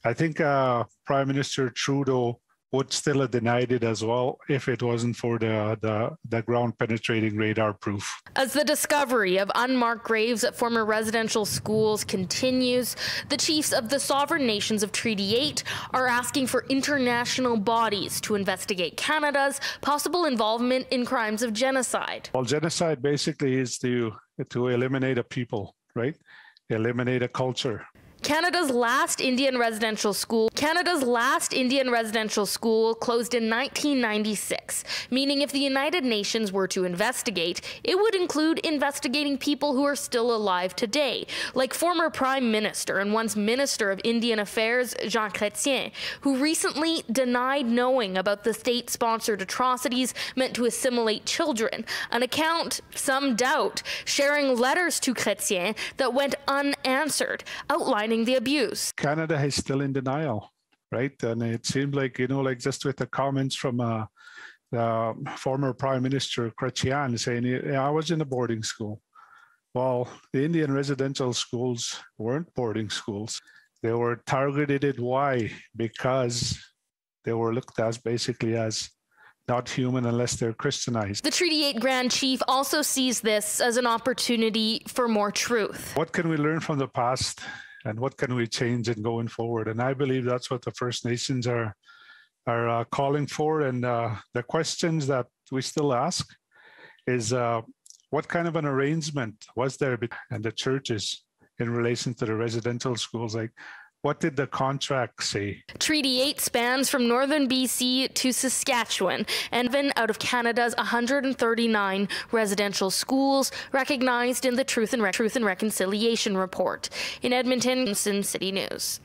I think Prime Minister Trudeau would still have denied it as well if it wasn't for the ground-penetrating radar proof. As the discovery of unmarked graves at former residential schools continues, the chiefs of the sovereign nations of Treaty 8 are asking for international bodies to investigate Canada's possible involvement in crimes of genocide. Well, genocide basically is to eliminate a people, right? Eliminate a culture. Canada's last Indian residential school closed in 1996, meaning if the United Nations were to investigate, it would include investigating people who are still alive today, like former Prime Minister and once Minister of Indian Affairs Jean Chrétien, who recently denied knowing about the state-sponsored atrocities meant to assimilate children, an account some doubt, sharing letters to Chrétien that went unanswered, outlining the abuse. Canada is still in denial, right? And it seemed like, like just with the comments from the former Prime Minister Chrétien saying, I was in a boarding school. Well, the Indian residential schools weren't boarding schools. They were targeted. Why? Because they were looked at basically as not human unless they're Christianized. The Treaty 8 Grand Chief also sees this as an opportunity for more truth. What can we learn from the past? And what can we change in going forward? And I believe that's what the First Nations are calling for. And the questions that we still ask is what kind of an arrangement was there and the churches in relation to the residential schools? Like, what did the contract say? Treaty 8 spans from northern BC to Saskatchewan, and even out of Canada's 139 residential schools recognized in the Truth and Reconciliation Report. In Edmonton, City News.